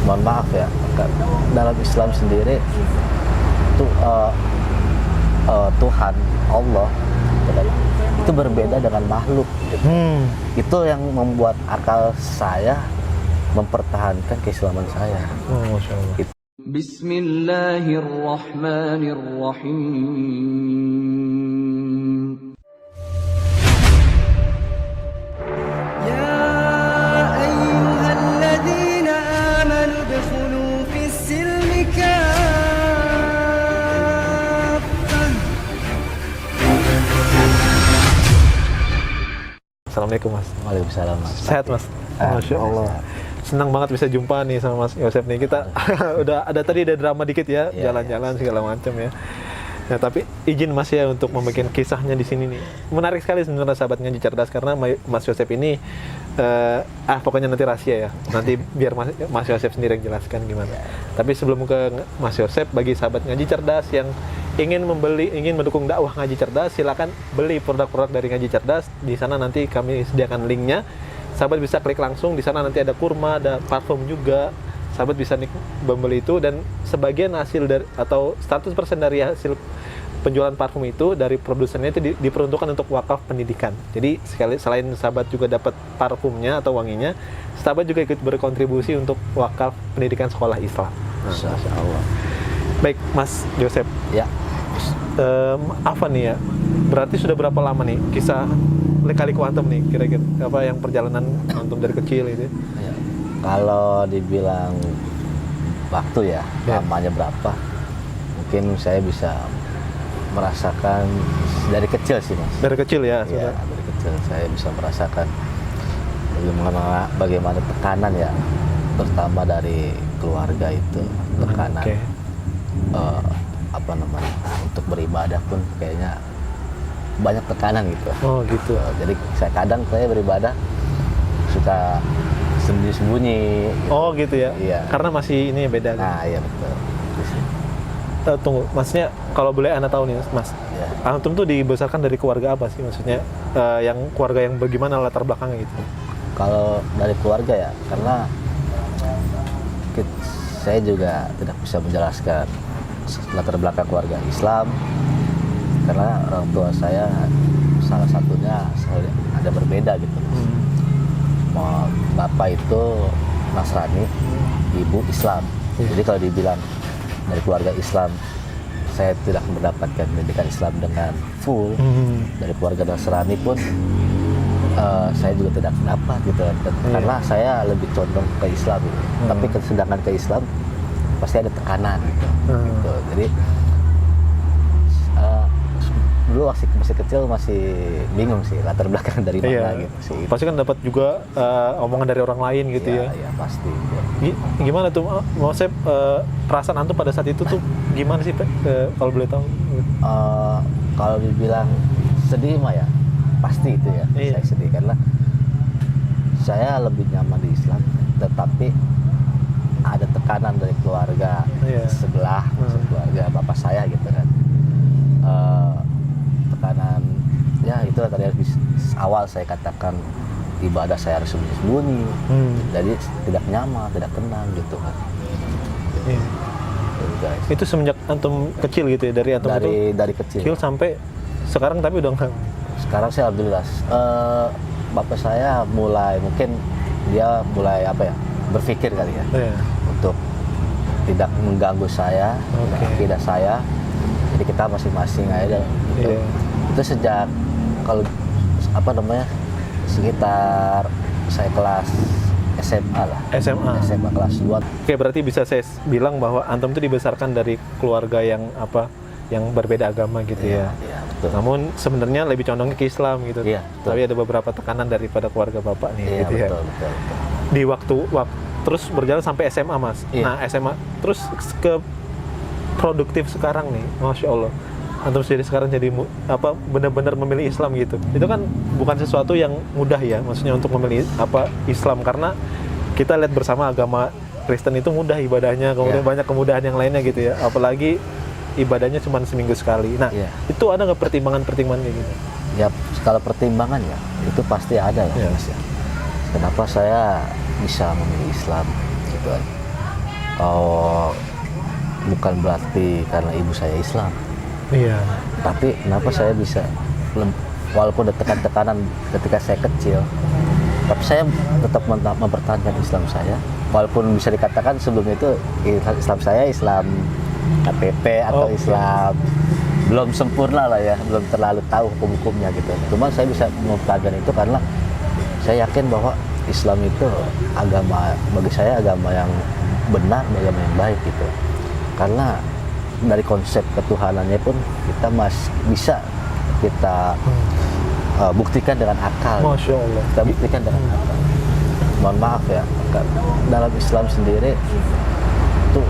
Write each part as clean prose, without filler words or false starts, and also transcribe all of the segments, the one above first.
mohon maaf ya, dalam Islam sendiri itu Tuhan Allah itu berbeda dengan makhluk gitu. Itu yang membuat akal saya mempertahankan keislaman saya. Masya Allah. Bismillahirrahmanirrahim. Ya ayyuhalladzina amanu udkhulu fis silmi kaffah. Assalamualaikum Mas. Waalaikumsalam Mas. Sehat Mas? Masya Allah. Senang banget bisa jumpa nih sama Mas Yosef nih. Kita udah ada tadi ada drama dikit ya, jalan-jalan segala macam ya. Nah, tapi izin Mas ya untuk membuat kisahnya di sini nih. Menarik sekali sebenarnya sahabat Ngaji Cerdas karena Mas Yosef ini pokoknya nanti rahasia ya. Nanti biar Mas Yosef sendiri yang jelaskan gimana. Tapi sebelum ke Mas Yosef, bagi sahabat Ngaji Cerdas yang ingin mendukung dakwah Ngaji Cerdas, silakan beli produk-produk dari Ngaji Cerdas. Di sana nanti kami sediakan linknya. Sahabat bisa klik langsung, di sana nanti ada kurma, ada parfum juga. Sahabat bisa membeli itu, dan sebagian hasil dari atau 100% dari hasil penjualan parfum itu dari produsennya itu diperuntukkan untuk wakaf pendidikan. Jadi selain sahabat juga dapat parfumnya atau wanginya, sahabat juga ikut berkontribusi untuk wakaf pendidikan sekolah Islam. Masya Allah. Baik Mas Yosef. Ya. Apa nih ya? Berarti sudah berapa lama nih kisah Lika-Liku Antum nih kira-kira apa yang perjalanan Antum dari kecil itu? Ya. Kalau dibilang waktu ya, lamanya berapa? Mungkin saya bisa merasakan dari kecil sih Mas. Dari kecil ya? Iya, dari kecil saya bisa merasakan bagaimana tekanan ya, terutama dari keluarga itu, tekanan. Untuk beribadah pun kayaknya banyak tekanan gitu. Oh gitu. Jadi kadang saya beribadah suka sembunyi-sembunyi. Oh gitu ya? Iya. Karena masih ini beda. Nah iya betul. Tunggu, maksudnya kalau boleh Anda tahu nih Mas, Ya. Antum tuh dibesarkan dari keluarga apa sih? Maksudnya yang keluarga yang bagaimana latar belakangnya gitu? Kalau dari keluarga ya, karena saya juga tidak bisa menjelaskan latar belakang keluarga Islam, karena orang tua saya salah satunya ada berbeda gitu. Bapak itu Nasrani, ibu Islam. Jadi kalau dibilang dari keluarga Islam, saya tidak mendapatkan pendidikan Islam dengan full. Dari keluarga Nasrani pun saya juga tidak mendapat gitu, karena saya lebih condong ke Islam gitu. Tapi sedangkan ke Islam pasti ada tekanan gitu. Jadi dulu masih kecil masih bingung sih latar belakang dari mana gitu sih. Pasti kan dapat juga omongan dari orang lain gitu ya. Iya pasti. Gimana tuh, maksudnya perasaan Antum pada saat itu tuh gimana sih, kalau boleh tahu? Kalau dibilang sedih mah ya pasti itu ya. Saya sedih karena saya lebih nyaman di Islam, tetapi ada tekanan dari keluarga sebelah, keluarga bapak saya gitu kan. Tekanan ya itu tadi awal saya katakan, ibadah saya harus sembunyi-sembunyi, jadi tidak nyaman, tidak tenang gitu kan. Itu semenjak Antum kecil gitu ya, dari Antum dari kecil sampai sekarang, tapi udah enggak? Sekarang sih alhamdulillah. Bapak saya mungkin dia mulai berpikir kali ya, untuk tidak mengganggu saya, akidah saya. Jadi kita masing-masing aja gitu. Itu sejak sekitar saya kelas SMA lah. SMA kelas 2. Oke, berarti bisa saya bilang bahwa Antum itu dibesarkan dari keluarga yang berbeda agama gitu ya. Iya, betul. Namun sebenarnya lebih condongnya ke Islam gitu. Iya, betul. Tapi ada beberapa tekanan daripada keluarga Bapak nih gitu ya. Betul. Di waktu terus berjalan sampai SMA Mas. Nah, SMA terus ke produktif sekarang nih, Masya Allah. Antum sendiri sekarang jadi benar-benar memilih Islam gitu. Itu kan bukan sesuatu yang mudah ya, maksudnya untuk memilih Islam, karena kita lihat bersama agama Kristen itu mudah ibadahnya, kemudian banyak kemudahan yang lainnya gitu ya. Apalagi ibadahnya cuma seminggu sekali. Nah, itu ada nggak pertimbangan-pertimbangan kayak gitu? Ya, kalau pertimbangan ya itu pasti ada lah Mas ya. Kenapa saya bisa memilih Islam gitu kan? oh, bukan berarti karena ibu saya Islam, Iya. tapi kenapa saya bisa walaupun ada tekanan ketika saya kecil, tapi saya tetap mempertahankan Islam saya, walaupun bisa dikatakan sebelum itu Islam saya Islam KTP atau Islam belum sempurna lah ya, belum terlalu tahu hukum-hukumnya gitu. Cuma saya bisa mempertahankan itu karena saya yakin bahwa Islam itu agama, bagi saya agama yang benar, agama yang baik gitu. Karena dari konsep ketuhanannya pun kita masih bisa kita buktikan dengan akal. Masya Allah. Kita buktikan dengan akal. Mohon maaf ya, dalam Islam sendiri itu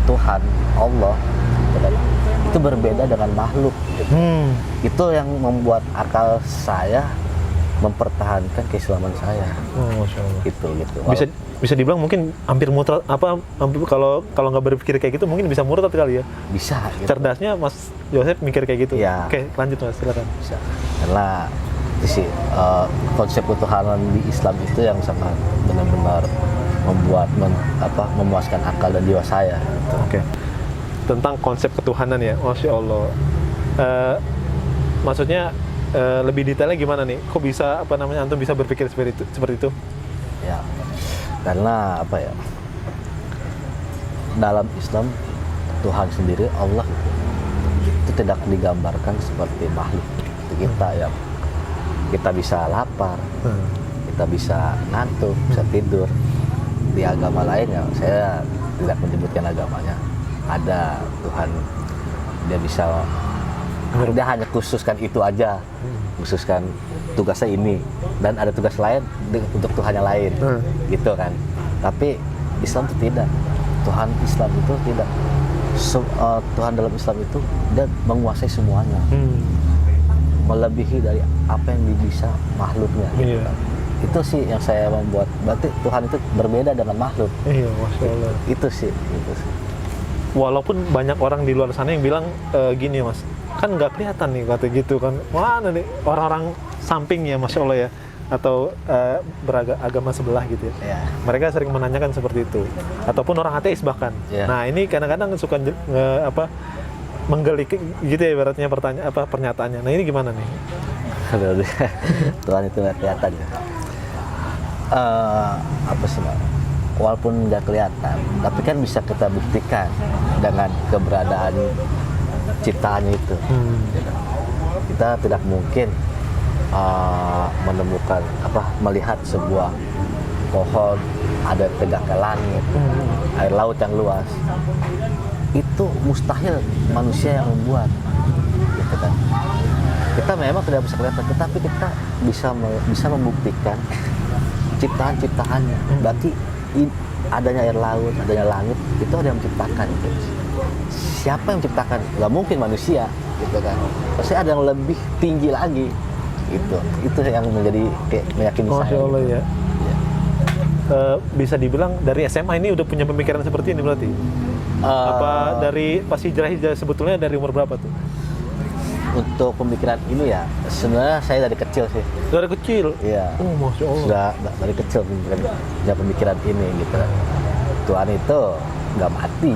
Tuhan Allah itu berbeda dengan makhluk. Itu yang membuat akal saya mempertahankan keislaman saya. Oh, Masya Allah. Gitu. Bisa dibilang mungkin hampir murtad, kalau nggak berpikir kayak gitu mungkin bisa murtad kali ya. Bisa. Gitu. Cerdasnya Mas Yosef mikir kayak gitu. Iya. Oke, lanjut Mas, silakan. Bisa. Karena itu sih konsep ketuhanan di Islam itu yang sangat benar-benar membuat memuaskan akal dan jiwa saya. Gitu. Oke. Tentang konsep ketuhanan ya, Masya Allah. Maksudnya lebih detailnya gimana nih? Kok bisa antum bisa berpikir seperti itu? Ya, karena dalam Islam Tuhan sendiri Allah itu tidak digambarkan seperti makhluk kita yang kita bisa lapar, kita bisa ngantuk, bisa tidur. Di agama lainnya saya tidak menyebutkan agamanya, ada Tuhan, dia hanya khususkan itu aja, khususkan tugasnya ini, dan ada tugas lain untuk Tuhan yang lain, gitu kan. Tapi Islam itu tidak. Tuhan Islam itu tidak. Tuhan dalam Islam itu dia menguasai semuanya, melebihi dari apa yang bisa makhluknya. Gitu kan. Itu sih yang saya membuat. Berarti Tuhan itu berbeda dengan makhluk. Iya, Masya Allah. Itu sih. Walaupun banyak orang di luar sana yang bilang gini Mas, kan nggak kelihatan nih kata gitu kan, mana nih orang-orang samping ya Masya Allah ya, atau beragama sebelah gitu ya. Ya. Mereka sering menanyakan seperti itu, ataupun orang ateis bahkan. Ya. Nah ini kadang-kadang suka menggelik gitu ya ibaratnya pernyataannya. Nah ini gimana nih? Tuhan itu nggak kelihatan ya. Walaupun nggak kelihatan, tapi kan bisa kita buktikan dengan keberadaan ciptaannya itu. Kita tidak mungkin melihat sebuah pohon ada tegak ke langit, air laut yang luas. Itu mustahil manusia yang membuat, gitu kan. Kita memang tidak bisa kelihatan, tetapi kita bisa membuktikan ciptaan-ciptaannya. Berarti adanya air laut, adanya langit, itu ada yang menciptakan. Gitu. Siapa yang menciptakan? Gak mungkin manusia, gitu kan. Pasti ada yang lebih tinggi lagi. Itu yang menjadi meyakini saya. Masya Allah ya. Bisa dibilang dari SMA ini udah punya pemikiran seperti ini berarti? Apa dari pas hijrah sebetulnya dari umur berapa tuh? Untuk pemikiran ini ya, sebenarnya saya dari kecil sih. Dari kecil? Iya. Oh, Masya Allah. Sudah dari kecil punya pemikiran ini gitu. Tuhan itu nggak mati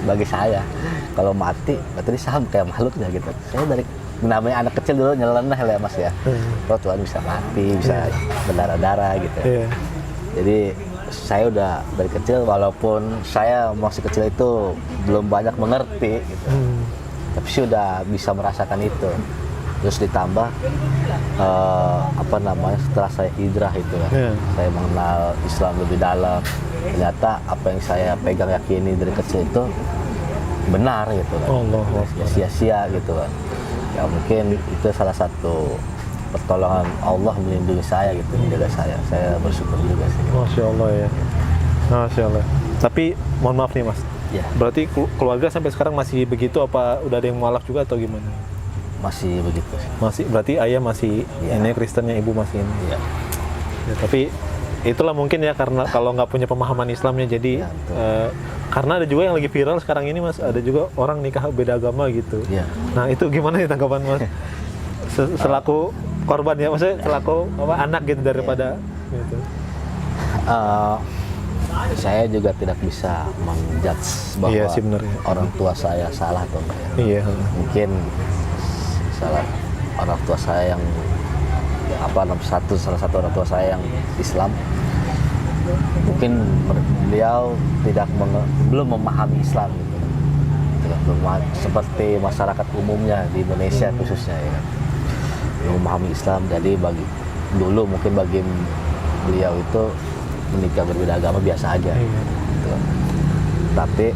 bagi saya. Kalau mati, berarti dia sama kayak makhluknya gitu. Saya dari namanya anak kecil dulu nyeleneh ya Mas ya. Oh Tuhan bisa mati, bisa berdarah-darah gitu. Jadi saya udah dari kecil, walaupun saya masih kecil itu belum banyak mengerti gitu. Tapi sudah bisa merasakan itu. Terus ditambah setelah saya hijrah itu ya, saya mengenal Islam lebih dalam. Ternyata apa yang saya pegang yakini dari kecil itu benar gitu kan. Ya sia-sia gitu kan. Ya mungkin itu salah satu pertolongan Allah melindungi saya gitu, menjaga saya. Saya bersyukur juga sih. Masya Allah ya. Masya Allah. Tapi mohon maaf nih Mas. Ya. Berarti keluarga sampai sekarang masih begitu apa udah ada yang mualaf juga atau gimana? Masih begitu sih. Masih, berarti ayah masih Ya. ini Kristennya, ibu masih ini. Iya. Ya, tapi itulah mungkin ya karena kalau nggak punya pemahaman Islamnya jadi Ya, betul. karena ada juga yang lagi viral sekarang ini Mas, ada juga orang nikah beda agama gitu. Iya. Nah itu gimana nih tanggapan Mas? Selaku korban ya, maksudnya selaku anak gitu daripada gitu. saya juga tidak bisa menjudge bahwa Iya sih, benar ya. orang tua saya salah atau enggak ya. Iya. Mungkin salah orang tua saya yang salah satu orang tua saya yang Islam, mungkin beliau belum memahami Islam gitu. Seperti masyarakat umumnya di Indonesia khususnya ya, belum memahami Islam. Jadi dulu mungkin bagi beliau itu menikah berbeda agama biasa aja gitu. Tapi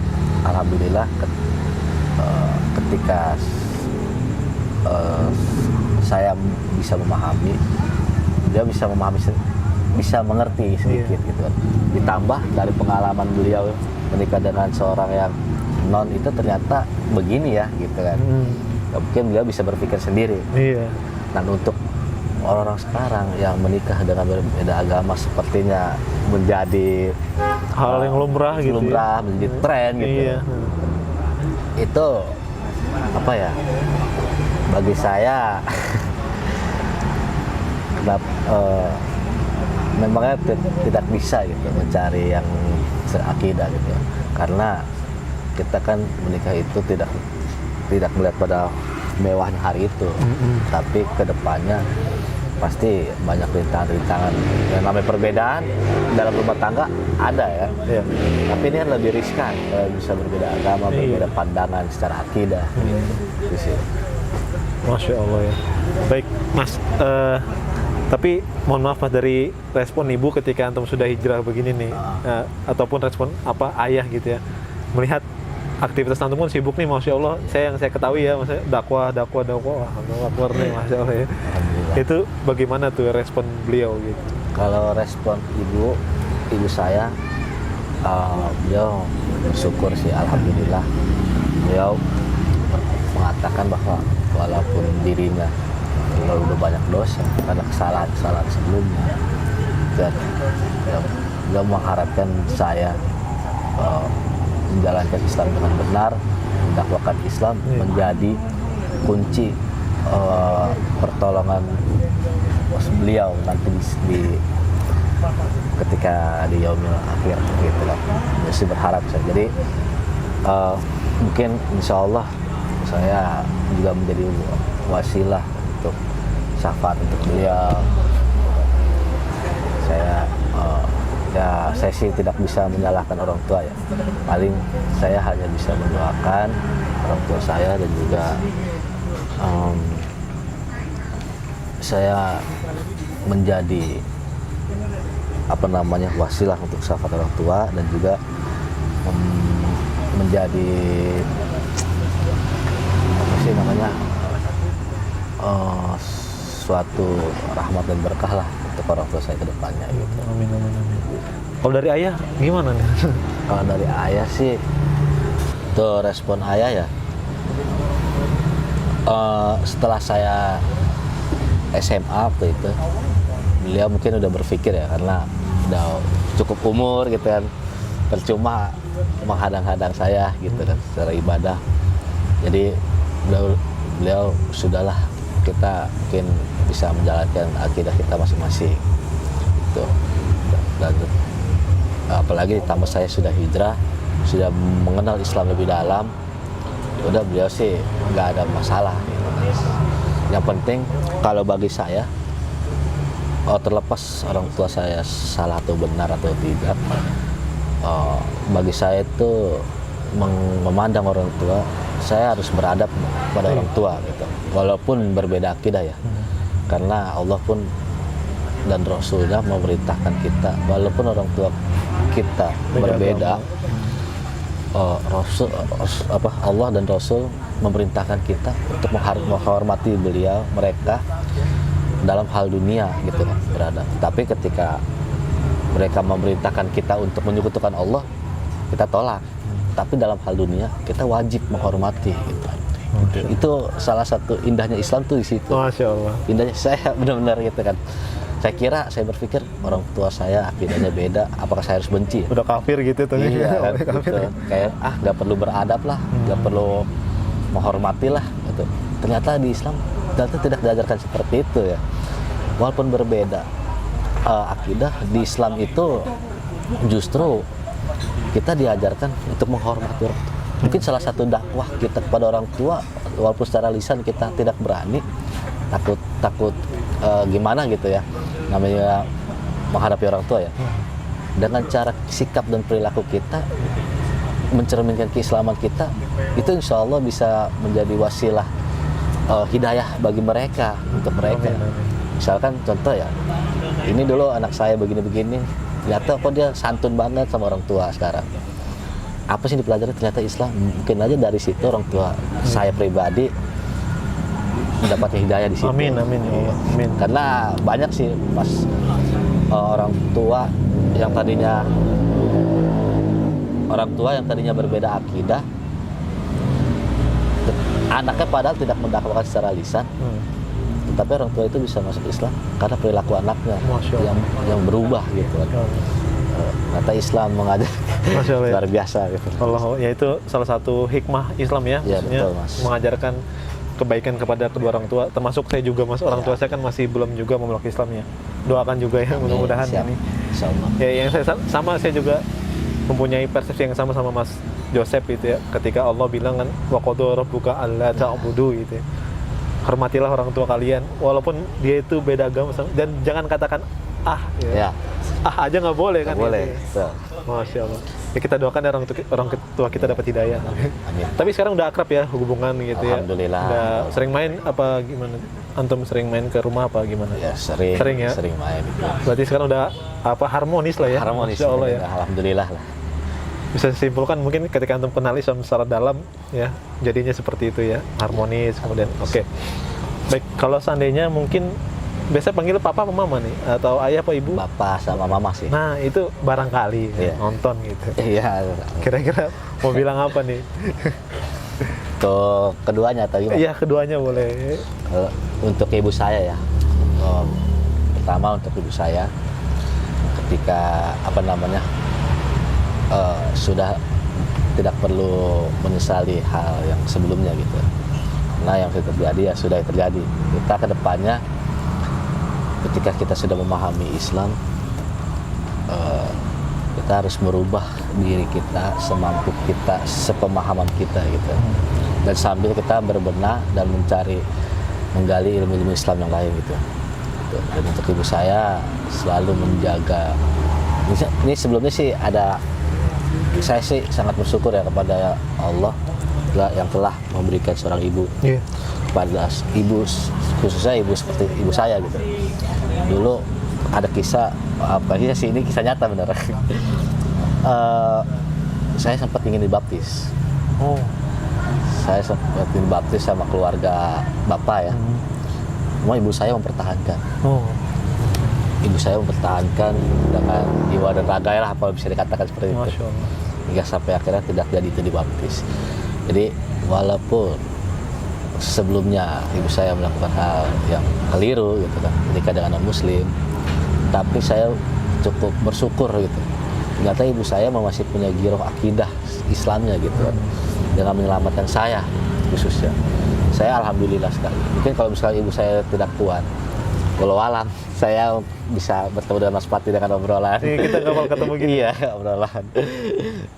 alhamdulillah ketika saya bisa memahami, dia bisa mengerti sedikit gitu kan. Ditambah dari pengalaman beliau menikah dengan seorang yang non itu ternyata begini ya gitu kan. Ya, mungkin beliau bisa berpikir sendiri. Iya. Dan untuk orang-orang sekarang yang menikah dengan berbeda agama sepertinya menjadi Hal yang lumrah gitu. lumrah, menjadi tren gitu. Iya. Itu apa ya? Bagi saya memangnya tidak bisa gitu mencari yang seakidah gitu. Karena kita kan menikah itu tidak melihat pada mewahnya hari itu, tapi kedepannya pasti banyak rintangan-rintangan. Yang namanya perbedaan dalam rumah tangga ada ya. Iya. Tapi ini kan lebih riskan kalau bisa berbeda agama, berbeda pandangan secara akidah. Gitu. Masya Allah ya. Baik, Mas. Tapi mohon maaf Mas, dari respon ibu ketika antum sudah hijrah begini nih, ataupun respon ayah gitu ya, melihat aktivitas antum kan sibuk nih, Masya Allah. Yang saya ketahui ya, maksudnya dakwah, wah, Akbar nih, Masya Allah ya. Itu bagaimana tuh respon beliau gitu? Kalau respon ibu saya, beliau bersyukur sih, alhamdulillah. Beliau mengatakan bahwa walaupun dirinya udah banyak dosa karena kesalahan sebelumnya, dan beliau mengharapkan saya menjalankan Islam dengan benar, mendakwakan Islam menjadi kunci pertolongan beliau nanti ketika di yaumil akhir gitu lah. Masih berharap saya. Jadi mungkin insya Allah saya juga menjadi wasilah untuk syafaat untuk beliau. Saya sih tidak bisa menyalahkan orang tua ya. Paling saya hanya bisa mendoakan orang tua saya, dan juga saya menjadi wasilah untuk syafaat orang tua, dan juga menjadi suatu rahmat dan berkah lah untuk orang tua saya ke depannya gitu. Amin. Kalau dari ayah gimana nih? Kalau dari ayah sih, tuh respon ayah ya, setelah saya SMA waktu itu, beliau mungkin udah berpikir ya, karena udah cukup umur gitu kan, percuma menghadang-hadang saya gitu kan secara ibadah. Jadi beliau sudahlah, kita mungkin bisa menjalankan akidah kita masing-masing gitu. Dan apalagi ditambah saya sudah hijrah, sudah mengenal Islam lebih dalam, udah beliau sih nggak ada masalah gitu. Yang penting kalau bagi saya, terlepas orang tua saya salah atau benar atau tidak, bagi saya itu memandang orang tua, saya harus beradab pada orang tua gitu, walaupun berbeda akidah ya. Karena Allah pun dan Rasulnya memerintahkan kita, walaupun orang tua kita berbeda, Allah dan Rasul memerintahkan kita untuk menghormati mereka dalam hal dunia gitu kan, beradab. Tapi ketika mereka memerintahkan kita untuk menyekutukan Allah, kita tolak. Tapi dalam hal dunia kita wajib menghormati gitu. Itu salah satu indahnya Islam tuh di situ. Masya Allah. Indahnya saya benar-benar gitu kan. Saya berpikir orang tua saya akidahnya beda, apakah saya harus benci? Udah kafir gitu tuh. Iya, gitu. Kayak nggak perlu beradab lah, nggak perlu menghormati lah gitu. Ternyata di Islam tidak diajarkan seperti itu ya. Walaupun berbeda akidah, di Islam itu justru kita diajarkan untuk menghormati orang tua. Mungkin salah satu dakwah kita kepada orang tua, walaupun secara lisan kita tidak berani, takut gimana gitu ya, namanya menghadapi orang tua ya. Dengan cara sikap dan perilaku kita mencerminkan keislaman kita, itu insya Allah bisa menjadi wasilah hidayah bagi mereka, untuk mereka. Misalkan contoh ya, ini dulu anak saya begini-begini, ternyata kok dia santun banget sama orang tua sekarang. Apa sih dipelajari? Ternyata Islam. Mungkin aja dari situ orang tua saya pribadi mendapat hidayah di situ. Amin, amin, ya Allah. Amin. Karena banyak sih pas orang tua yang tadinya berbeda akidah, anaknya padahal tidak mendakwakan secara lisan, tetapi orang tua itu bisa masuk Islam karena perilaku anaknya Masya Allah. yang berubah gitu. Ternyata Islam mengajar Masya Allah, ya. luar biasa gitu. Allah, ya itu salah satu hikmah Islam ya, Ya, maksudnya betul, Mas. mengajarkan kebaikan kepada kedua orang tua, termasuk saya juga Mas, orang tua saya kan masih belum juga memeluk Islam ya. Doakan juga ya, mudah-mudahan Siap. ini. Insyaallah. Ya, yang saya juga mempunyai persepsi yang sama Mas Joseph gitu ya. Ketika Allah bilang kan, wa qadara rabbuka alla ta'budu gitu ya. Hormatilah orang tua kalian walaupun dia itu beda agama, dan jangan katakan Ya, aja nggak boleh kan. nggak boleh. Gitu. Betul. Masya Allah. Ya kita doakan ya orang tua kita dapat hidayah. Amin. Tapi sekarang udah akrab ya hubungan gitu ya. Alhamdulillah. Udah sering main apa gimana? Antum sering main ke rumah apa gimana? Ya, sering ya. sering main itu. Berarti sekarang udah harmonis lah ya. Harmonis. Masya Allah ya. Alhamdulillah lah. Bisa disimpulkan mungkin ketika antum kenal Islam secara dalam ya, jadinya seperti itu ya, harmonis kemudian. Oke. Baik, kalau seandainya mungkin biasa panggil papa apa mama nih, atau ayah apa ibu? Bapak sama mama sih. Nah itu barangkali ya, Iya. nonton gitu. Iya. Kira-kira mau bilang apa nih? Untuk keduanya atau gimana? Iya, keduanya boleh. Untuk ibu saya ya. Pertama untuk ibu saya, ketika sudah tidak perlu menyesali hal yang sebelumnya gitu. Nah yang sudah terjadi ya sudah terjadi. Kita ke depannya ketika kita sudah memahami Islam, kita harus merubah diri kita semampu kita, sepemahaman kita gitu. Dan sambil kita berbenah dan menggali ilmu-ilmu Islam yang lain gitu. Dan untuk ibu saya selalu menjaga. Ini sebelumnya sih saya sih sangat bersyukur ya kepada Allah yang telah memberikan seorang ibu. Iya. Kepada ibu, khususnya ibu seperti ibu saya gitu. Dulu ada kisah, ini kisah nyata benar. Saya sempat ingin dibaptis. Oh. Saya sempat dibaptis sama keluarga bapak ya. Cuma ibu saya mempertahankan. Oh. Ibu saya mempertahankan dengan jiwa dan raga lah, apa bisa dikatakan seperti itu. Masya Allah. Hingga sampai akhirnya tidak jadi itu dibaptis. Jadi walaupun sebelumnya ibu saya melakukan hal yang keliru gitu kan, menikah dengan non muslim, tapi saya cukup bersyukur gitu. Ternyata ibu saya masih punya giroh akidah Islamnya gitu kan, dengan menyelamatkan saya khususnya. Saya alhamdulillah sekali. Mungkin kalau misalnya ibu saya tidak kuat, walau alam saya bisa bertemu dengan Mas Pati dengan obrolan. Ini kita nggak bakal ketemu gini. Iya, obrolan.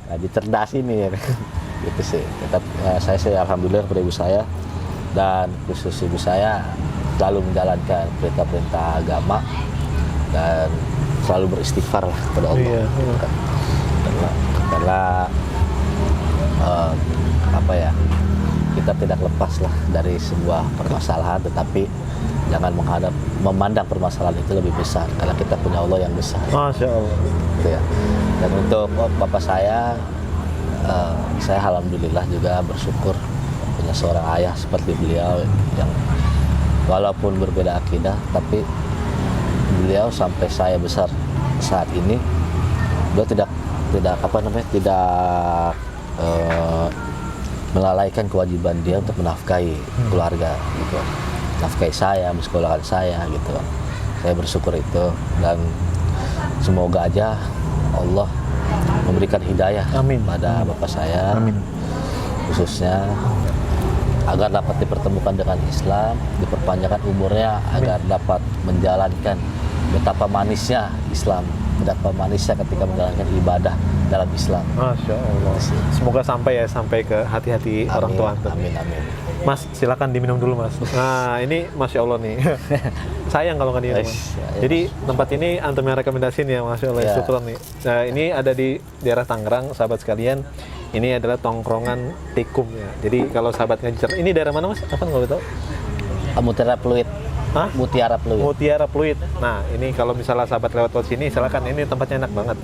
Nah, cerdas ini ya. Gitu sih. Tetap saya alhamdulillah kepada ibu saya, dan khusus ibu saya selalu menjalankan perintah-perintah agama dan selalu beristighfar lah kepada Allah. Iya, iya. Karena kita tidak lepas lah dari sebuah permasalahan, tetapi jangan memandang permasalahan itu lebih besar, karena kita punya Allah yang besar. Masya Allah. Gitu ya. Dan untuk bapak saya alhamdulillah juga bersyukur punya seorang ayah seperti beliau yang walaupun berbeda akidah, tapi beliau sampai saya besar saat ini, beliau tidak melalaikan kewajiban dia untuk menafkahi keluarga gitu, nafkahi saya, mensekolahkan saya gitu. Saya bersyukur itu, dan semoga aja Allah memberikan hidayah pada bapak saya. Amin. Khususnya agar dapat dipertemukan dengan Islam, diperpanjangkan umurnya, agar dapat menjalankan betapa manisnya Islam terdakwa manisnya ketika menjalankan ibadah dalam Islam. Masya Allah. Semoga sampai ke hati-hati orang tua antum. Amin, amin. Mas, silakan diminum dulu Mas. Nah, ini Masya Allah nih. Sayang kalau nggak diminum. Mas. Jadi tempat ini antum yang rekomendasiin ya, Masya Allah. Ya. Syukron nih. Nah, ini ada di daerah Tangerang, sahabat sekalian. Ini adalah tongkrongan tikum ya. Jadi kalau sahabat ngaji, ini daerah mana Mas? Apa nggak tahu? Mutiara Pluit. Hah? Mutiara Pluit. Mutiara Pluit. Nah, ini kalau misalnya sahabat lewat sini, silakan. Ini tempatnya enak banget.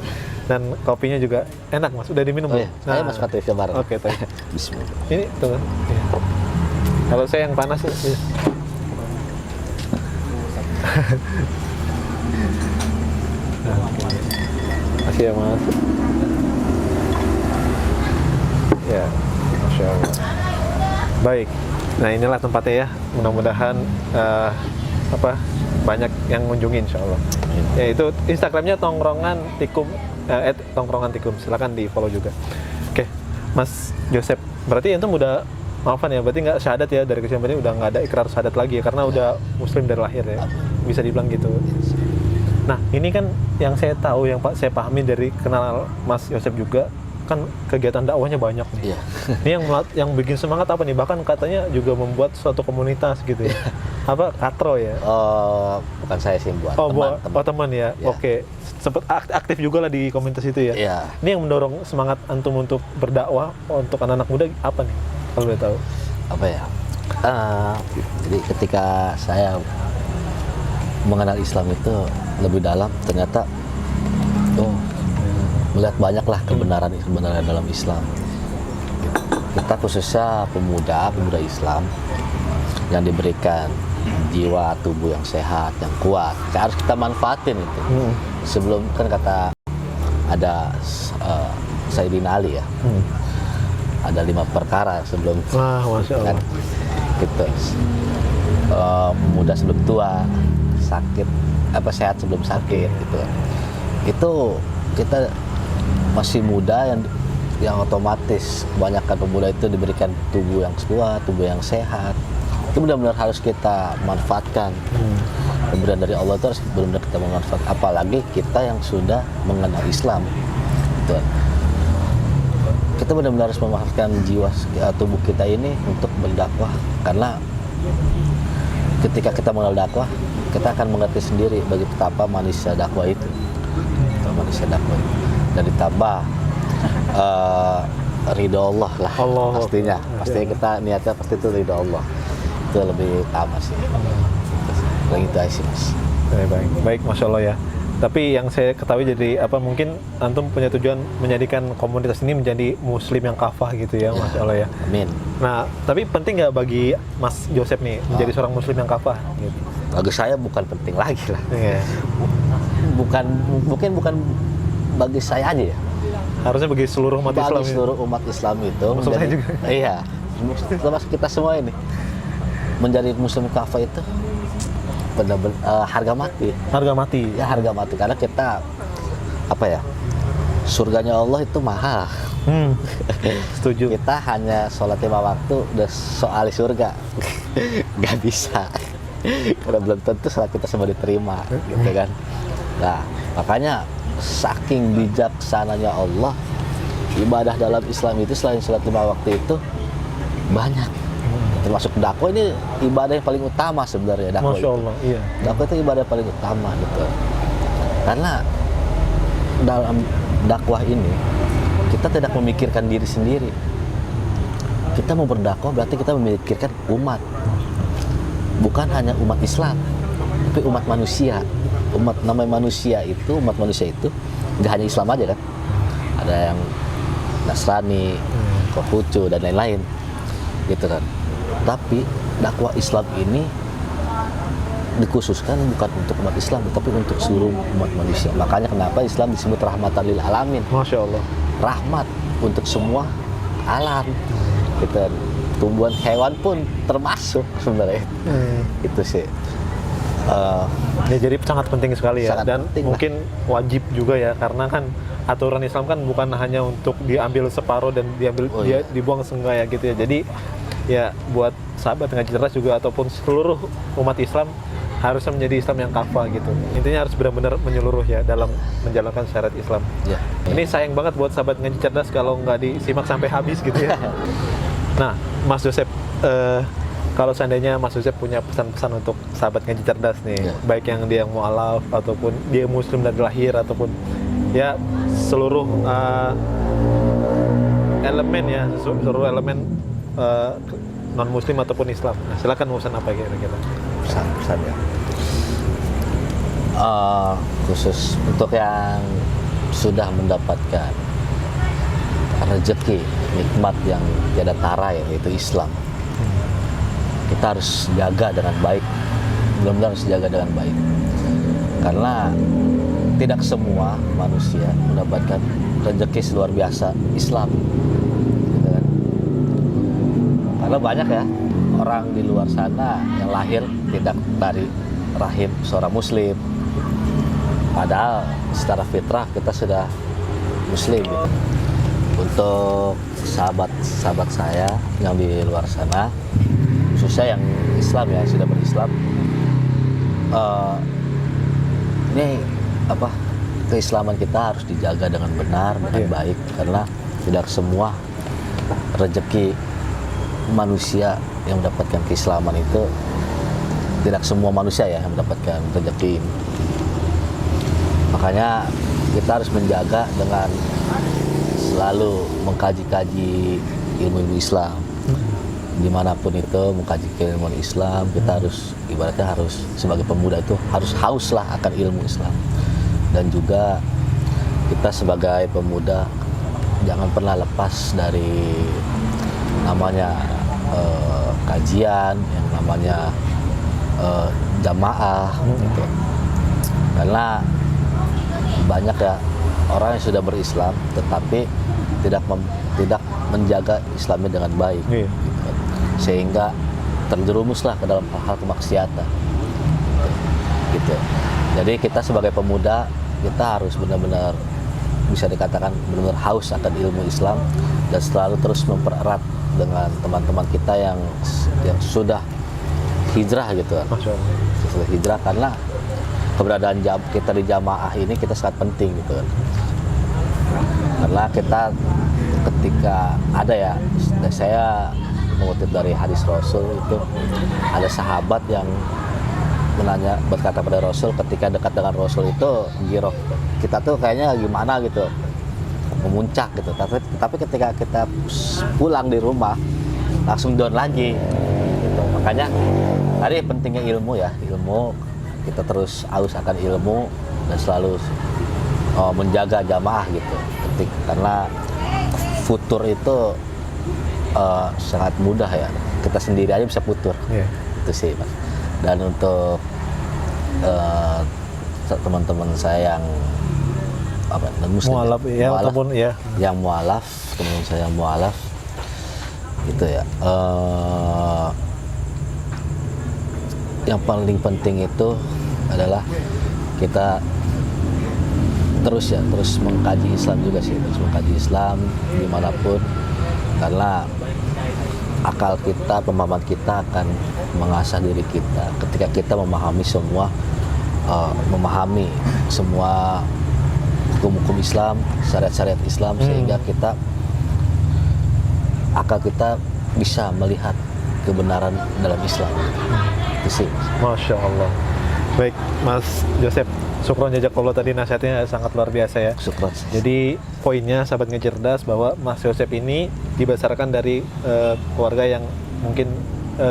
Dan kopinya juga enak Mas. Udah diminum Oh belum? iya, saya Mas Fatih Syabar. Oke, thank you. Bismillah. Ini tuh. Iya. Kalau saya yang panas ya. Iya. Makasih ya Mas. Ya, Masya Allah. Baik. Nah inilah tempatnya ya. Mudah-mudahan banyak yang ngunjungin Insya Allah. Ya itu Instagramnya tongkrongan tikum, tongkrongan tikum. Silakan di follow juga. Oke, Mas Joseph. Berarti itu udah maafan ya. Berarti nggak syahadat ya dari kecil, berarti udah nggak ada ikrar syahadat lagi ya, karena udah Muslim dari lahir ya. Bisa dibilang gitu. Nah ini kan yang saya tahu, yang saya pahami dari kenal Mas Joseph juga, kan kegiatan dakwahnya banyak nih. Iya. Ini yang bikin semangat apa nih? Bahkan katanya juga membuat suatu komunitas gitu ya. Apa katro ya? Oh, bukan saya sih, buat teman ya. Ya. Oke. Sempat aktif juga lah di komunitas itu ya. Iya. Ini yang mendorong semangat antum untuk berdakwah untuk anak-anak muda apa nih? Kalau boleh tahu. Apa ya? Jadi ketika saya mengenal Islam itu lebih dalam, ternyata melihat banyaklah kebenaran dalam Islam. Kita khususnya pemuda Islam yang diberikan jiwa tubuh yang sehat, yang kuat, harus kita manfaatin itu. Sebelum kan kata ada Sayyidina Ali ya, ada 5 perkara sebelum Wah, Masya Allah. kan, gitu. Muda sebelum tua, sehat sebelum sakit gitu. Itu kita masih muda yang otomatis kebanyakan pemuda itu diberikan tubuh yang kuat, tubuh yang sehat. Itu benar-benar harus kita manfaatkan. Pemberian dari Allah itu harus benar-benar kita manfaatkan. Apalagi kita yang sudah mengenal Islam. Gitu. Kita benar-benar harus memanfaatkan jiwa tubuh kita ini untuk berdakwah, karena ketika kita mengenal dakwah, kita akan mengerti sendiri bagi betapa manisnya dakwah itu. Dan ditambah ridho Allah lah. Pastinya kita niatnya pasti itu ridho Allah. Itu lebih utama sih. Lagi itu aja sih Mas. Baik, Masya Allah ya. Tapi yang saya ketahui jadi mungkin antum punya tujuan menjadikan komunitas ini menjadi Muslim yang kafah gitu ya, Masya Allah ya. Amin. Nah, tapi penting nggak bagi Mas Joseph nih menjadi seorang Muslim yang kafah? Gitu. Bagi saya bukan penting lagi lah. Iya. Bukan bagi saya aja ya. Harusnya bagi seluruh umat Islam. Bagi seluruh umat Islam itu. Saya juga. Iya. Termasuk kita semua ini. Menjadi Muslim kafah itu benar-benar harga mati. Harga mati. Ya harga mati, karena kita surganya Allah itu mahal. Setuju. Kita hanya sholat 5 waktu udah soal surga. Gak bisa. Karena belum tentu sholat kita semua diterima, gitu kan. Nah, makanya saking bijaksananya Allah, ibadah dalam Islam itu selain sholat 5 waktu itu banyak. Termasuk dakwah, ini ibadah yang paling utama sebenarnya. Dakwah Masya Allah, iya. Dakwah itu ibadah yang paling utama gitu. Karena dalam dakwah ini kita tidak memikirkan diri sendiri. Kita mau berdakwah berarti kita memikirkan umat. Bukan hanya umat Islam, tapi umat manusia. Namanya manusia itu nggak hanya Islam aja kan. Ada yang Nasrani, Konghucu dan lain-lain, gitu kan. Tapi dakwah Islam ini dikhususkan bukan untuk umat Islam, tapi untuk seluruh umat manusia. Makanya kenapa Islam disebut rahmatan lil alamin. Masya Allah. Rahmat untuk semua alam. Gitu. Tumbuhan hewan pun termasuk sebenarnya. Itu sih. Ya, jadi sangat penting sekali ya. Sangat Dan penting mungkin wajib juga ya, karena kan aturan Islam kan bukan hanya untuk diambil separuh dan dibuang setengah ya gitu ya. Jadi ya buat sahabat ngaji cerdas juga ataupun seluruh umat Islam harusnya menjadi Islam yang kafah gitu. Intinya harus benar-benar menyeluruh ya dalam menjalankan syariat Islam. Ya. Ini sayang banget buat sahabat ngaji cerdas kalau nggak disimak sampai habis gitu ya. Nah, Mas Joseph, kalau seandainya Mas Joseph punya pesan-pesan untuk sahabat ngaji cerdas nih, Ya. baik yang dia mualaf ataupun dia muslim dari lahir ataupun ya seluruh elemen ya, seluruh elemen non muslim ataupun Islam. Nah, silakan mau pesan apa kira-kira? Pesan-pesan ya. Khusus untuk yang sudah mendapatkan rezeki nikmat yang tiada tara ya, yaitu Islam, kita harus jaga dengan baik, benar-benar harus jaga dengan baik, karena tidak semua manusia mendapatkan rezeki luar biasa Islam, gitu kan? Karena banyak ya orang di luar sana yang lahir tidak dari rahim seorang muslim, padahal secara fitrah kita sudah muslim gitu. Untuk sahabat-sahabat saya yang di luar sana, khususnya yang Islam ya, sudah berislam, ini apa, keislaman kita harus dijaga dengan benar, dengan baik, karena tidak semua rezeki manusia yang mendapatkan keislaman itu, tidak semua manusia ya yang mendapatkan rezeki ini. Makanya kita harus menjaga dengan selalu mengkaji-kaji ilmu Islam. Dimanapun itu mengkaji ilmu Islam, kita harus ibaratnya harus sebagai pemuda itu harus haus lah akan ilmu Islam. Dan juga kita sebagai pemuda jangan pernah lepas dari namanya kajian, yang namanya jamaah gitu. Karena banyak ya orang yang sudah berislam tetapi tidak menjaga Islamnya dengan baik, gitu. Sehingga terjerumuslah ke dalam hal kemaksiatan, gitu. Jadi kita sebagai pemuda kita harus benar-benar bisa dikatakan benar-benar haus akan ilmu Islam dan selalu terus mempererat dengan teman-teman kita yang sudah hijrah gitu kan. Sudah hijrah, karena keberadaan kita di jamaah ini kita sangat penting gitu kan. Karena kita ketika ada ya, saya mengutip dari hadis Rasul itu, ada sahabat yang berkata pada Rasul ketika dekat dengan Rasul itu, giroh kita tuh kayaknya gimana gitu, memuncak gitu. Tapi ketika kita pulang di rumah langsung down lagi gitu. Makanya tadi pentingnya ilmu ya, ilmu, kita terus haus akan ilmu dan selalu menjaga jamaah gitu. Karena futur itu sangat mudah ya, kita sendiri aja bisa futur. Itu sih Mas. Dan untuk teman-teman saya yang muslim, mualaf ya, ataupun ya yang mualaf, teman saya yang mualaf itu ya, yang paling penting itu adalah kita terus mengkaji Islam juga sih, terus mengkaji Islam dimanapun, karena akal kita, pemahaman kita akan mengasah diri kita ketika kita memahami semua hukum-hukum Islam, syariat-syariat Islam, sehingga akal kita bisa melihat kebenaran dalam Islam. Itu sih. Masya Allah. Baik, Mas Joseph, syukron jazakallah, tadi nasihatnya sangat luar biasa ya. Syukron. Jadi poinnya sahabat ngecerdas bahwa Mas Joseph ini dibesarkan dari keluarga yang mungkin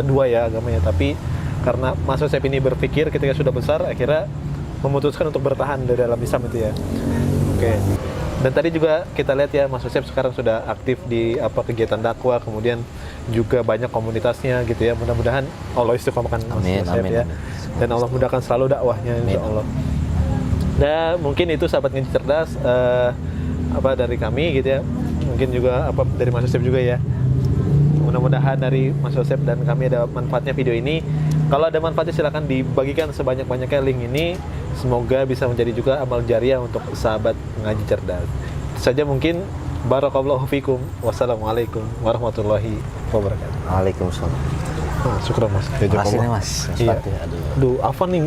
dua ya agamanya, tapi karena Mas Joseph ini berpikir ketika sudah besar akhirnya memutuskan untuk bertahan di dalam Islam itu ya. Oke. Dan tadi juga kita lihat ya, Mas Joseph sekarang sudah aktif di kegiatan dakwah, kemudian juga banyak komunitasnya gitu ya. Mudah-mudahan Allah istiqomahkan Mas Joseph ya. Dan Allah mudahkan selalu dakwahnya insyaallah. Nah, mungkin itu sahabat ngaji cerdas dari kami gitu ya. Mungkin juga dari Mas Joseph juga ya. Mudah-mudahan dari Mas Joseph dan kami ada manfaatnya video ini. Kalau ada manfaatnya silakan dibagikan sebanyak-banyaknya link ini. Semoga bisa menjadi juga amal jariah untuk sahabat ngaji cerdas. Itu saja mungkin. Barakallahu fikum. Wassalamualaikum warahmatullahi wabarakatuh. Waalaikumsalam. Syukur mas. Ya, Makasih nih jazakallah. mas. Iya. Aduh. Aduh, Afan nih